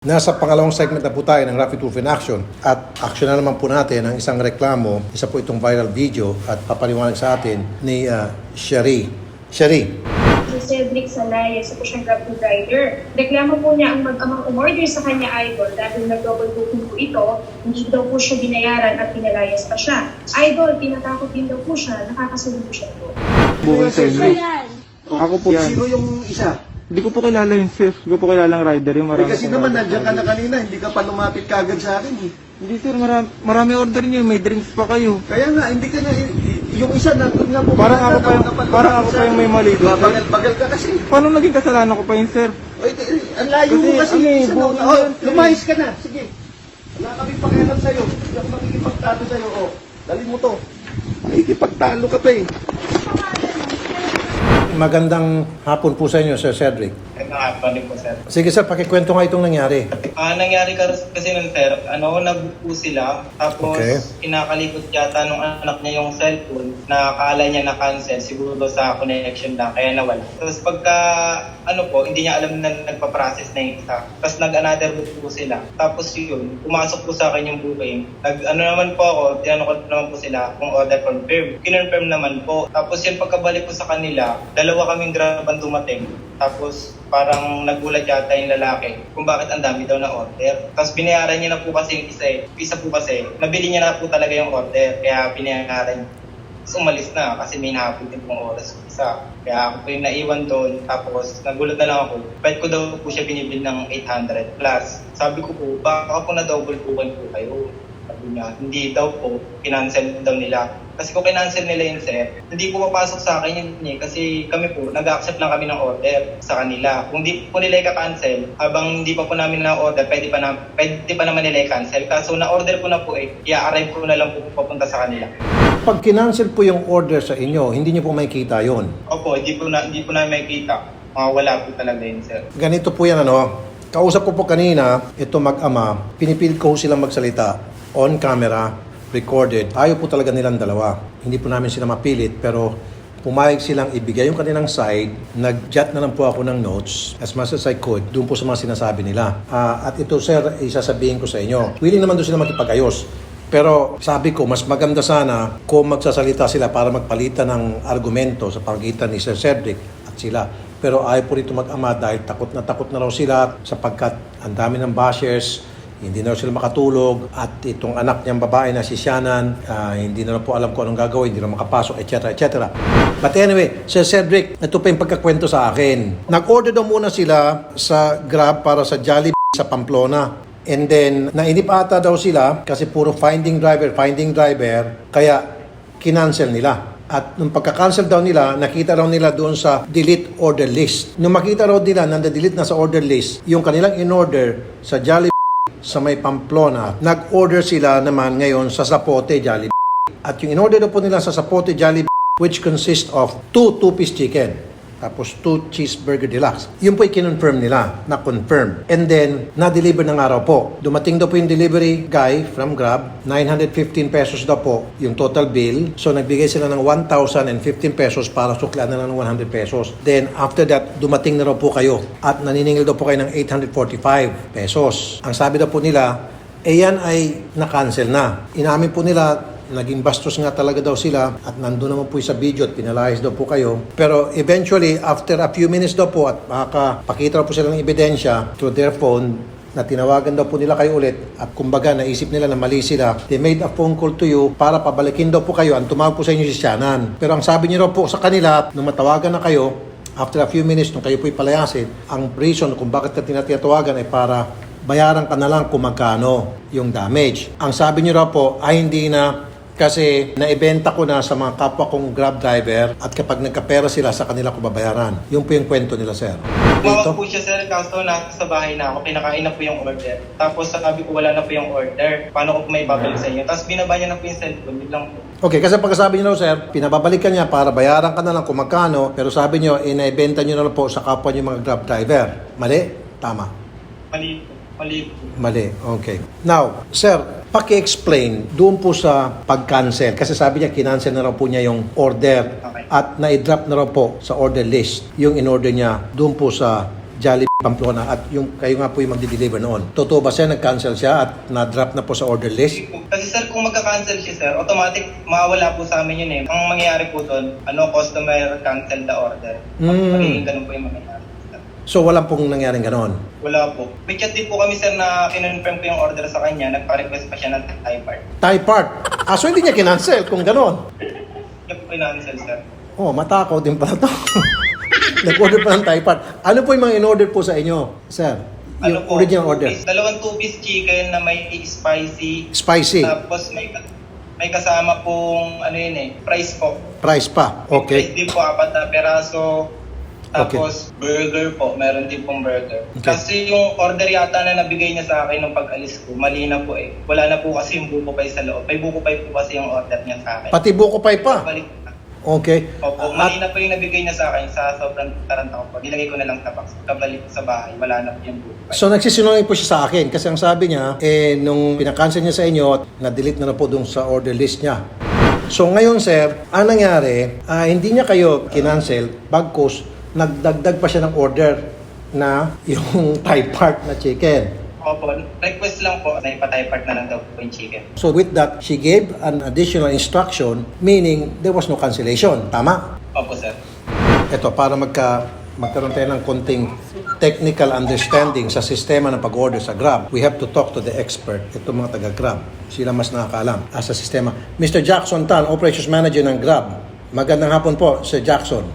Nasa pangalawang segment na po tayo ng Rapid Proof in Action at action na naman po natin ang isang reklamo. Isa po itong viral video at papaliwanag sa atin ni Sherry. Sherry. Si Cedric Salay, isa po siyang grab food rider. Reklamo po niya ang mag-amang umorder sa kanya idol dahil nag-double booking po ito, hindi daw po siya binayaran at pinalayas pa siya. Idol, tinatakot din daw po siya, nakakasunod po siya po. Bukan Cedric. Ako po yan. Sino yung isa? Hindi ko po kilala yung sir. Hindi ko po kilala ang rider. Yung marami Kasi pong naman rider. nandiyan ka na kanina, hindi ka pa lumapit kagad sa akin eh. Hindi sir, marami order niyo. May drinks pa kayo. Kaya nga, hindi ka na, yung isa nandun nga po. Parang ako pa yung may mali. Bagal-bagal ka kasi. Paano naging kasalanan ko pa yun sir? Oy, ang layo mo kasi. Lumayas ka na, sige. Wala kami pakialam sa'yo. Hindi ako makikipagtalo sa'yo. Dali mo to. Makikipagtalo ka pa eh. Magandang hapon po sa inyo, Sir Cedric. Nakakapalik po, sir. Sige sir, pakikwento nga itong nangyari. Nangyari kasi nun, sir, nagbuko sila, tapos Okay. kinakalikot yata nung anak niya yung cellphone na akala niya na-cancel, siguro sa connection lang, kaya nawala. Tapos pagka, hindi niya alam na nagpa-process na yung isa. Tapos nag-another book po sila. Tapos yun, pumasok po sa akin yung booking. Naman po ako, tinanong ko naman po sila kung order confirm. Kinonfirm naman po. Tapos yun, pagkabalik ko sa kanila, dalawa kaming grab ang dumating. Tapos parang nagulat yata yung lalaki kung bakit ang dami daw na order. Tapos binayaran niya na po kasi yung isa eh. Isa po kasi, nabili niya na po talaga yung order. Kaya binayaran niya. Tapos umalis na kasi may nahapon din pong oras yung isa. Kaya ako po yung naiwan doon. Tapos nagulat na lang ako. Pwede ko daw po siya binibil ng 800 plus. Sabi ko po, baka po na double po kayo. Sabi niya, hindi daw po, kinancel daw nila. Kasi kung kinancel nila yun, sir, hindi po papasok sa akin yun eh. Kasi kami po, nag-accept lang kami ng order sa kanila. Kung di po nila i-cancel, habang hindi pa po namin na-order, pwede pa naman nila i-cancel. Kaso na-order ko na po eh, i-arrive ko na lang po papunta sa kanila. Pag kinancel po yung order sa inyo, hindi niyo po makikita yon. Opo, hindi po na makikita. Wala po talaga yun, sir. Ganito po yan Kausap ko po kanina, ito mag-ama, pinipilit ko silang magsalita on camera, recorded. Ayaw po talaga nilang dalawa. Hindi po namin sila mapilit pero pumayag silang ibigay yung kanilang side. Nag-jot na lang po ako ng notes as much as I could doon po sa mga sinasabi nila. At ito sir, isasabihin ko sa inyo. Willing naman doon sila makipag-ayos. Pero sabi ko, mas maganda sana kung magsasalita sila para magpalitan ng argumento sa pagitan ni Sir Cedric at sila. Pero ayaw po rito mag-ama dahil takot na raw sila sapagkat ang dami ng bashers, hindi na raw sila makatulog at itong anak niyang babae na si Shannon, hindi na po alam kung anong gagawin, hindi na makapasok, etc. etc. But anyway, Sir Cedric, ito pa yung pagkakwento sa akin. Nag-order daw muna sila sa Grab para sa Jollibee sa Pamplona. And then, nainip ata daw sila kasi puro finding driver, kaya kinancel nila. At nung pagka-cancel daw nila, nakita raw nila doon sa delete order list. Nung makita raw nila na delete na sa order list, yung kanilang in-order sa Jollibee sa may Pamplona, nag-order sila naman ngayon sa Zapote Jollibee. At yung in-order daw po nila sa Zapote Jollibee, which consists of 2 two-piece chicken, tapos 2 cheeseburger deluxe. Yun po i-confirm nila, na-confirm. And then, na-deliver ng araw po. Dumating daw po yung delivery guy from Grab, 915 pesos daw po yung total bill. So, nagbigay sila ng 1,015 pesos para suklaan na lang ng 100 pesos. Then, after that, dumating na raw po kayo. At naniningil daw po kayo ng 845 pesos. Ang sabi daw po nila, yan ay na-cancel na. Inamin po nila, naging bastos nga talaga daw sila at nandun naman po sa video at pinalayas daw po kayo. Pero eventually, after a few minutes daw po at makakapakita daw po sila ng ebidensya through their phone na tinawagan daw po nila kayo ulit at kumbaga naisip nila na mali sila, they made a phone call to you para pabalikin daw po kayo. Ang tumawag po sa inyo si Shannon. Pero ang sabi niyo daw po sa kanila, nung matawagan na kayo, after a few minutes, nung kayo po'y palayasin, ang reason kung bakit ka tinatawagan ay para bayaran ka na lang kung magkano yung damage. Ang sabi niyo raw po ay hindi na kasi naibenta ko na sa mga kapwa kong Grab driver at kapag nagkapera sila sa kanila ko babayaran. Yun po yung kwento nila, sir. Tumawag po siya, sir, kaso nasa bahay na ako, pinakain na po yung order. Tapos sabi ko wala na po yung order. Paano ko may babalik sa inyo? Tapos binaba niya na po yung cellphone, yun lang po. Okay, kasi pagkasabi niyo, sir, pinababalikan niya para bayaran ka na lang kung magkano, pero sabi niyo, inaibenta niyo na lang po sa kapwa niyo mga Grab driver. Mali? Tama? Mali. Okay. Now, sir, paki-explain doon po sa pag-cancel. Kasi sabi niya, kinancel na raw po niya yung order Okay. at na-drop na raw po sa order list yung in-order niya doon po sa Jollibee Pamplona at yung kayo nga po yung magdi-deliver noon. Totoo ba sir, nag-cancel siya at na-drop na po sa order list? Kasi sir, kung magka-cancel siya sir, automatic mawawala po sa amin yun eh. Ang mangyayari po doon, customer cancel the order. Magiging ganun po yung mangyayari. So wala pong nangyaring ganon? Wala po. May chat din po kami sir na kinonfirm ko yung order sa kanya, nagpa-request pa siya ng Thai part. Thai part? So hindi niya kinancel kung ganon? Yung po cancel sir. Oh, matakaw din pala to. Nag-order pa ng Thai part. Ano po yung mga in-order po sa inyo, sir? Yung original order? Dalawang 2-piece chicken na may spicy. Spicy. Tapos may kasama pong price po. Price pa. Price Okay. din po 4 na peraso. Tapos burger po, meron din pong burger. Okay. Kasi yung order yata na nabigay niya sa akin nung pag-alis ko, mali na po eh. Wala na po kasi yung buko pie sa loob. May buko pie po kasi yung order niya sa akin. Pati buko pie pa. Balik. Okay. Opo, mali na po yung nabigay niya sa akin sa sobrang taranta ko po. Nilagay ko na lang tapak. Kabalik sa bahay, wala na po yung buko pie. So nagsisinungaling po siya sa akin kasi ang sabi niya, nung pinakancel niya sa inyo, na-delete na po dun sa order list niya. So ngayon sir, ang nangyari, hindi niya kayo kinancel, bagkus, nagdagdag pa siya ng order na yung Thai part na chicken. Opo, request lang po na ipa-Thai part na lang daw po yung chicken. So with that, she gave an additional instruction, meaning there was no cancellation. Tama? Opo sir. Ito, para magkaroon tayo ng konting technical understanding sa sistema ng pag-order sa Grab, we have to talk to the expert, ito mga taga-Grab. Sila mas nakakaalam sa sistema. Mr. Jackson Tan, Operations Manager ng Grab. Magandang hapon po, Sir Jackson.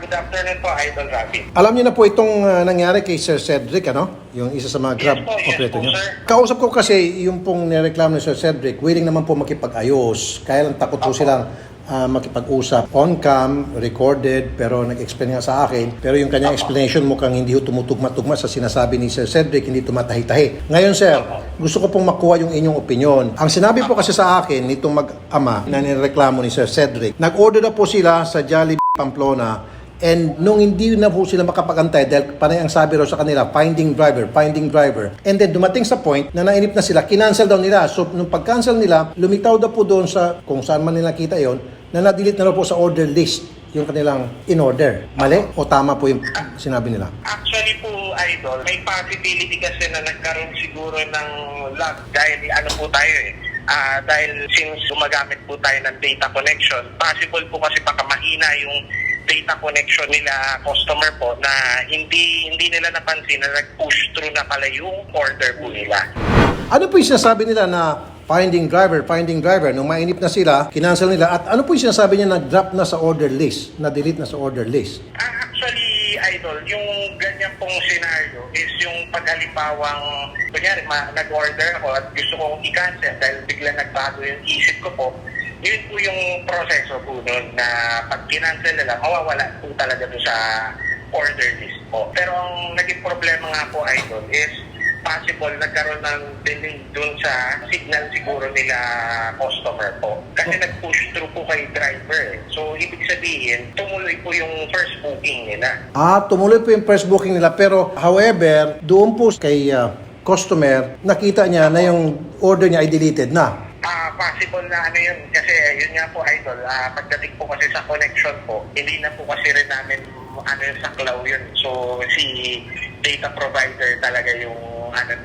Good afternoon po, Idol Rafi. Alam niyo na po itong nangyari kay Sir Cedric, ano? Yung isa sa mga Grab Yes po, operator niyo. sir. Kausap ko kasi yung pong nireklamo ni Sir Cedric, willing naman po makipag-ayos. Kaya lang takot po silang makipag-usap. On-cam, recorded, pero nag-explain nga sa akin. Pero yung kanyang explanation mukhang hindi tumutugma-tugma sa sinasabi ni Sir Cedric, hindi tumatahi-tahi. Ngayon, Sir, gusto ko pong makuha yung inyong opinion. Ang sinabi po kasi sa akin, nitong mag-ama na nireklamo ni Sir Cedric, nag-order na po sila sa Jollibee Pamplona. And nung hindi na po sila makapag-antay dahil panay ang sabi raw sa kanila, finding driver. And then dumating sa point na nainip na sila, kinancel daw nila. So nung pag-cancel nila, lumitaw daw po doon sa kung saan man nila kita yon na na-delete na raw po sa order list yung kanilang in-order. Mali o tama po yung sinabi nila? Actually po, Idol, may possibility kasi na nagkaroon siguro ng lag dahil po tayo dahil since gumagamit po tayo ng data connection, possible po kasi baka mahina yung data connection nila customer po na hindi nila napansin na nag-push through na pala yung order po nila. Ano po yung sinasabi nila na finding driver, nung mainip na sila, kinancel nila, at ano po yung sinasabi niya na drop na sa order list, na delete na sa order list? Actually, Idol, yung ganyan pong scenario is yung paghalimbawang, kunyari, nag-order ako at gusto kong i-cancel dahil bigla nagbago yung isip ko po, yun po yung proseso po nun na pag kinancel nila, mawawala po talaga doon sa order list po. Pero ang naging problema nga po, Idol, is possible nagkaroon ng delay doon sa signal siguro nila customer po. Kasi nag-push through po kay driver. So, ibig sabihin, tumuloy po yung first booking nila. Tumuloy po yung first booking nila, pero however, doon po kay customer, nakita niya na yung order niya ay deleted na. Possible na yun. Kasi yun nga po, Idol, pagdating po kasi sa connection po, hindi na po kasi rin namin yung saklaw yun. So, si data provider talaga yung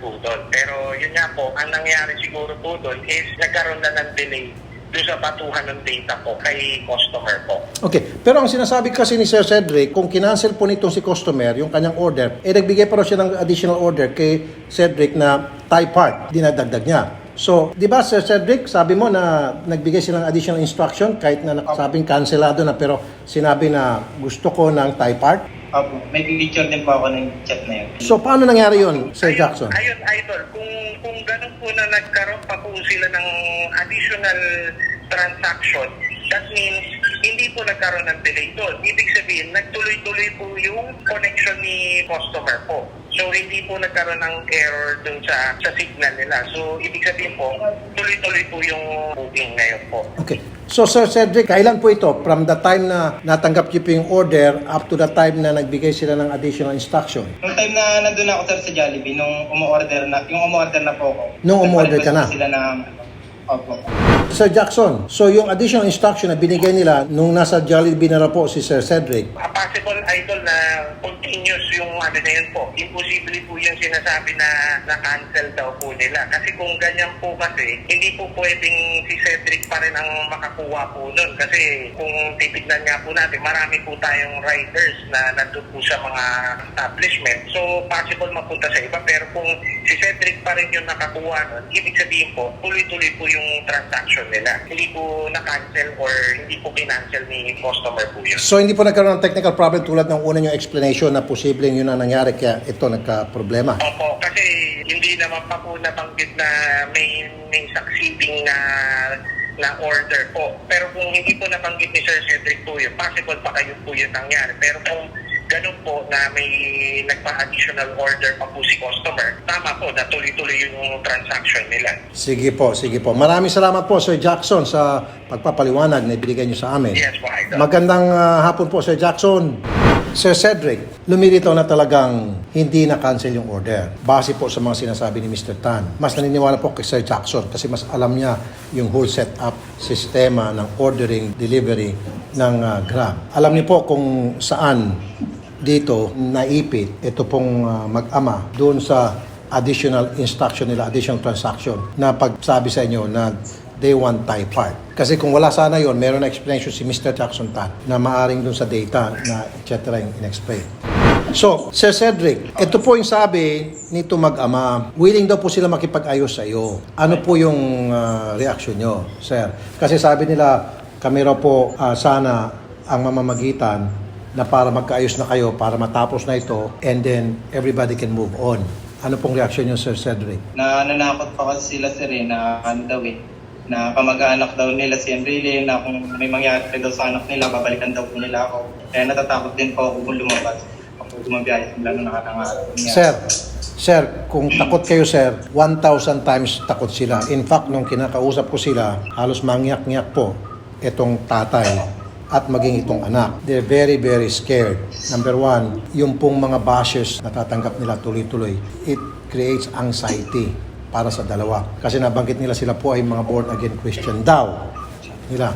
po doon. Pero yun nga po, ang nangyari siguro po doon is nagkaroon na ng delay doon sa batuhan ng data po kay customer po. Okay, pero ang sinasabi kasi ni Sir Cedric, kung kinancel po nitong si customer, yung kanyang order, nagbigay pa raw siya ng additional order kay Cedric na Thai part, dinadagdag niya. So, di ba Sir Cedric, sabi mo na nagbigay sila ng additional instruction kahit na sabing cancelado na pero sinabi na gusto ko ng Thai part? Opo, may picture din po ako ng chat na yun. So, paano nangyari yun, Sir Jackson? Ayun, Idol, kung ganun po na nagkaroon pa po sila ng additional transaction, that means hindi po nagkaroon ng delay doon. Ibig sabihin, nagtuloy-tuloy po yung connection ni customer po. So, hindi po nagkaroon ng error dun sa signal nila. So, ibig sabihin po, tuloy-tuloy po yung booking ngayon po. Okay. So, Sir Cedric, kailan po ito? From the time na natanggap niyo po yung order up to the time na nagbigay sila ng additional instruction? Nung time na nandun ako sir sa Jollibee, nung umorder na po ako. Nung umorder ka na? Sila na, opo. Sir Jackson, so yung additional instruction na binigay nila nung nasa Jollibee na po si Sir Cedric, Possible, Idol, na continuous yung ano na yun po. Imposible po yung sinasabi na na-cancel daw po nila. Kasi kung ganyan po kasi, hindi po pwedeng si Cedric pa rin ang makakuha po nun. Kasi kung titignan nga po natin, marami po tayong riders na nandun po sa mga establishment. So, possible mapunta sa iba. Pero kung si Cedric pa rin yung nakakuha nun, ibig sabihin po, tuloy-tuloy po yung transaction nila. Hindi po na-cancel or hindi po kinancel ni customer po yun. so hindi po nagkaroon ng technical problem tulad ng una yung explanation na posibleng yun ang nangyari kaya ito nagka-problema. Opo, kasi hindi naman pa po nabanggit na may succeeding na order po. Pero kung hindi po nabanggit ni Sir Cedric po yun, possible pa kayo po yun nangyari. Pero kung ganun po na may nagpa-additional order pa po si customer, tama po na tuloy-tuloy yung transaction nila. Sige po, sige po. Maraming salamat po Sir Jackson sa pagpapaliwanag na ibigay niyo sa amin. Yes po, Idol. Magandang hapon po Sir Jackson. Sir Cedric, lumilitaw na talagang hindi na-cancel yung order. Base po sa mga sinasabi ni Mr. Tan. Mas naniniwala po kay Sir Jackson kasi mas alam niya yung whole setup, sistema ng ordering, delivery ng Grab. Alam niyo po kung saan dito naipit ito pong mag-ama doon sa additional instruction nila, additional transaction na pagsabi sa inyo na day one type part. Kasi kung wala sana yon, meron na explanation si Mr. Jackson Tan na maaring dun sa data na etc. yung in-explain. So, Sir Cedric, ito po yung sabi nito mag-ama, willing daw po sila makipag-ayos sa iyo. Ano po yung reaction nyo, Sir? Kasi sabi nila, kami raw po sana ang mamamagitan na para magkaayos na kayo, para matapos na ito, and then everybody can move on. Ano pong reaction nyo, Sir Cedric? Nanakot pa kasi sila sir na ano daw na kamag-anak daw nila si Enrile, na kung may mangyari daw sa anak nila, babalikan daw po nila ako. Kaya natatakot din po ako kung lumabas. Ako gumabiyahe sila nung nakatangarap. Sir, kung takot kayo, sir, 1,000 times takot sila. In fact, nung kinakausap ko sila, halos mangyak-ngyak po itong tatay at maging itong anak. They're very, very scared. Number one, yung pong mga bashers na tatanggap nila tuloy-tuloy, it creates anxiety para sa dalawa. Kasi nabanggit nila sila po ay mga born-again Christian daw. Nila,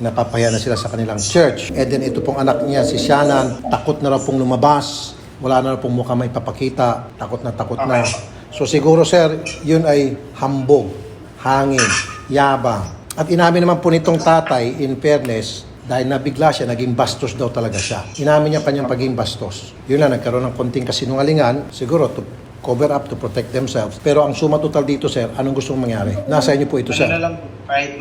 napapaya na sila sa kanilang church. And then ito pong anak niya, si Shannon, takot na raw pong lumabas. Wala na raw pong mukha may papakita. Takot na. So siguro, sir, yun ay hambog, hangin, yabang. At inamin naman po nitong tatay, in fairness, dahil nabigla siya, naging bastos daw talaga siya. Inamin niya kanyang pagiging bastos. Yun na, nagkaroon ng konting kasinungalingan, siguro to cover up to protect themselves. Pero ang suma total dito, sir, anong gusto mong mangyari? Nasa inyo po ito, sir. Ano na lang po, kahit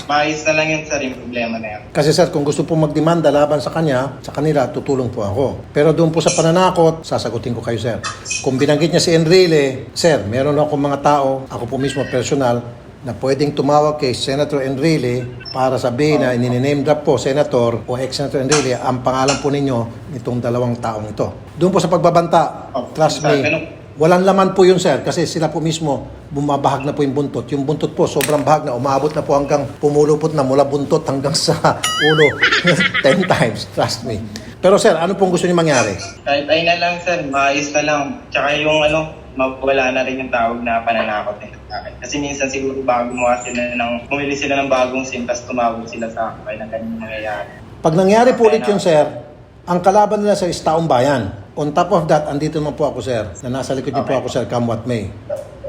maayos na lang yun sir, yung problema na yan. Kasi sir, kung gusto po magdemanda laban sa kanya, sa kanila, tutulong po ako. Pero doon po sa pananakot, sasagutin ko kayo, sir. Kung binanggit niya si Enrile, sir, meron akong mga tao, ako po mismo personal, na pwedeng tumawag kay Senator Enrile para sabihin na ininame drop po, Senator o ex-Senator Enrile, ang pangalan po ninyo nitong dalawang taong ito. Doon po sa pagbabanta, trust me, walang laman po yun, sir, kasi sila po mismo bumabahag na po yung buntot. Yung buntot po, sobrang bahag na, umabot na po hanggang pumulupot na mula buntot hanggang sa ulo 10 times, trust me. Pero sir, ano pong gusto niyo mangyari? Kahit ay na lang sir, maayos na lang. Tsaka yung mawala na rin yung tawag na pananakot nila sa akin. Kasi minsan siguro baka gumawa sila bumili sila ng bagong SIM, tapos tumawag sila sa akin na ganyan nangyayari. Pag nangyari po ulit yun, sir, ang kalaban nila sa taong bayan. On top of that, andito naman po ako, sir, na nasa likod niyo po ako, sir, come what may.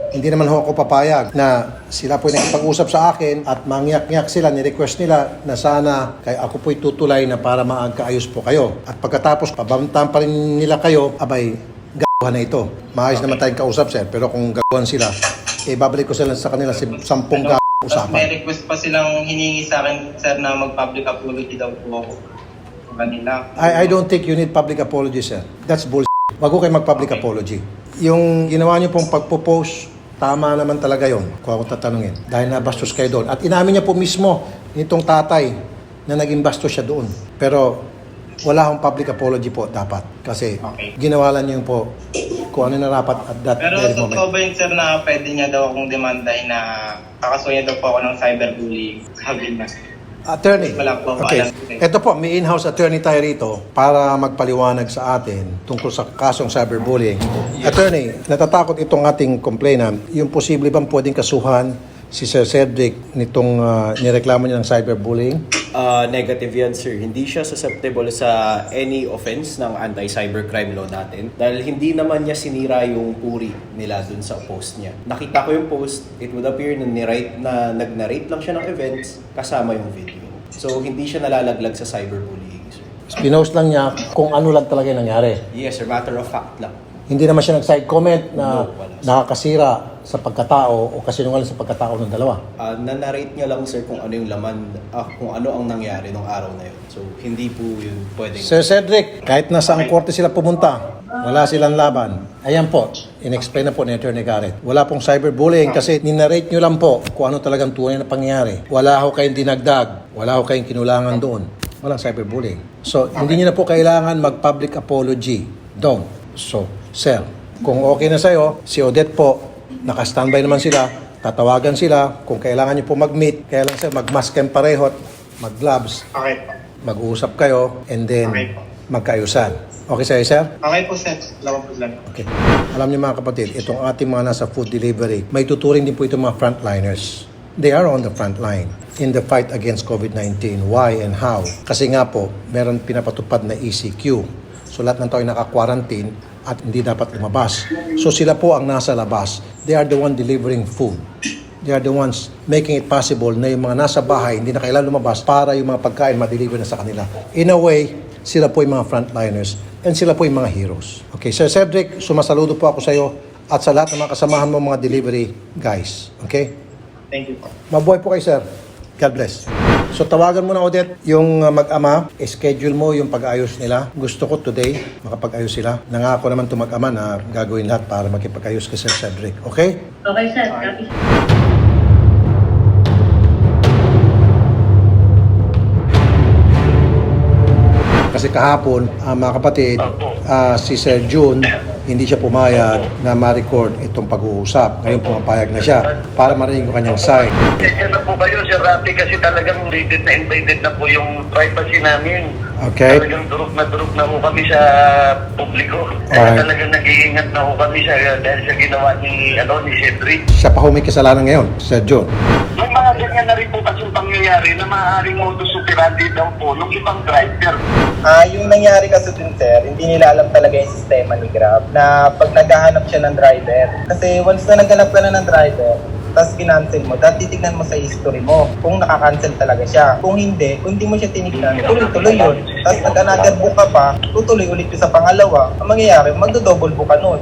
Hindi naman ako papayag na sila po nakipag-usap sa akin at mangyak-ngyak sila, ni-request nila na sana kay ako po'y tutulay na para maagkaayos po kayo. At pagkatapos, pabantahan pa rin nila kayo, abay, gagawa na ito. Maayos naman tayong kausap, sir, pero kung gagawan sila, babalik ko sila sa kanila 10 usapan. May request pa silang hiningi sa akin, sir, na mag-public apology daw po ako. Kanila. I don't think you need public apology, sir. That's bullshit. Wag ko kayo mag-public apology. Yung ginawa niyo pong pagpo-post, tama naman talaga yon kung ako tatanungin. Dahil nabastos kayo doon. At inamin niya po mismo nitong tatay na naging bastos siya doon. Pero wala akong public apology po dapat. Kasi ginawa lang niyo po kung ano na dapat at that Pero very moment. totoo ba yun, sir, na pwede niya daw akong demandahin na kakasuhin daw po ako ng cyberbullying? Sabi niya. Attorney, Wala po, okay. alam ko. Ito po, may in-house attorney tayo rito para magpaliwanag sa atin tungkol sa kasong cyberbullying. Attorney, natatakot itong ating complainant, yung posible bang pwedeng kasuhan si Sir Cedric nitong nireklamo niya ng cyberbullying? Negative yan, sir. Hindi siya susceptible sa any offense ng anti-cybercrime law natin dahil hindi naman niya sinira yung puri nila dun sa post niya. Nakita ko yung post, it would appear na nag-narrate lang siya ng events kasama yung video. So, hindi siya nalalaglag sa cyberbullying, sir. Pinost lang niya kung ano lang talaga yung nangyari. Yes, sir. Matter of fact lang. Hindi naman siya nag-side comment na No, wala. nakakasira sa pagkatao o kasinungaling sa pagkatao ng dalawa. Na-narrate niya lang, sir, kung ano yung laman, kung ano ang nangyari nung araw na yun. So, hindi po yun pwedeng... Sir Cedric, kahit nasa ang korte sila pumunta, wala silang laban. Ayan po, in-explain na po ni Attorney Garrett. Wala pong cyberbullying kasi ninarrate nyo lang po kung ano talagang tunay na pangyayari. Wala ho kayong dinagdag, wala ho kayong kinulangan doon. Walang cyberbullying. So, hindi nyo na po kailangan mag-public apology. Don't. So, sir, kung okay na sa'yo, si Odette po, naka-standby naman sila, tatawagan sila, kung kailangan nyo po mag-meet, kaya lang sir, mag-mask kayong pareho, mag-gloves, Okay po. mag-uusap kayo, and then Okay po. magkaayusan. Okay sa'yo, sir? Okay po, sir. Wala po lang. Okay. Alam niyo mga kapatid, itong ating mga nasa food delivery, may tuturing din po itong mga frontliners. They are on the front line in the fight against COVID-19. Why and how? Kasi nga po, meron pinapatupad na ECQ. So lahat ng tao ay naka-quarantine at hindi dapat lumabas. So sila po ang nasa labas. They are the one delivering food. They are the ones making it possible na yung mga nasa bahay hindi na kailangan lumabas para yung mga pagkain ma-deliver na sa kanila. In a way, sila po yung mga frontliners and sila po yung mga heroes. Okay, Sir Cedric, sumasaludo po ako sa iyo at sa lahat ng mga kasamahan mo mga delivery guys. Okay? Thank you po. Mabuhay po kayo, sir. God bless. So tawagan mo na, Odette, yung mag-ama, schedule mo yung pag-ayos nila. Gusto ko today, makapag-ayos sila. Nangako naman itong mag-ama na gagawin lahat para makipag-ayos kay Sir Cedric. Okay? Okay, sir. Copy. Kasi kahapon, mga kapatid, si Sir June, hindi siya pumayag na ma-record itong pag-uusap. Ngayon pumapayag na siya para marinig yung kanyang side. Kaya na po kayo, Sir Rafi, kasi talagang invaded na po yung privacy namin. Okay? Talagang durog na po kami sa publiko. Alright. Talagang nag-iingat na po kami dahil sa ginawa ni Cedric. Siya pa may kasalanan ngayon, Sir June. May mga ganyan na rin po kasi pangyayari na maaaring modus operandi daw po ng ibang driver. Yung nangyari kasi din, sir, hindi nila alam talaga yung sistema ni Grab na pag naghahanap siya ng driver. Kasi once na naghanap ka na ng driver, tapos kinancel mo, dahil titignan mo sa history mo kung nakakancel talaga siya. Kung hindi mo siya tinignan, tuloy-tuloy yun. Tapos nag-another book ka pa, tutuloy ulit yun sa pangalawa. Ang mangyayari, magdo-double book ka nun.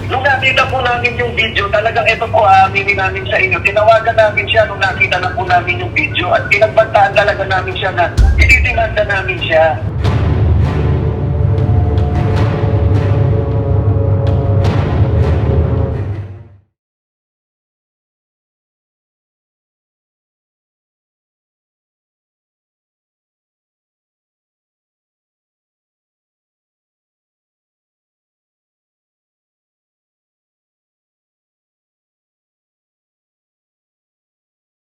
Nung nakita po namin yung video, talagang ito po aminin namin sa inyo. Tinawagan namin siya nung nakita na po namin yung video at pinagbantaan talaga namin siya na itidimanda namin siya.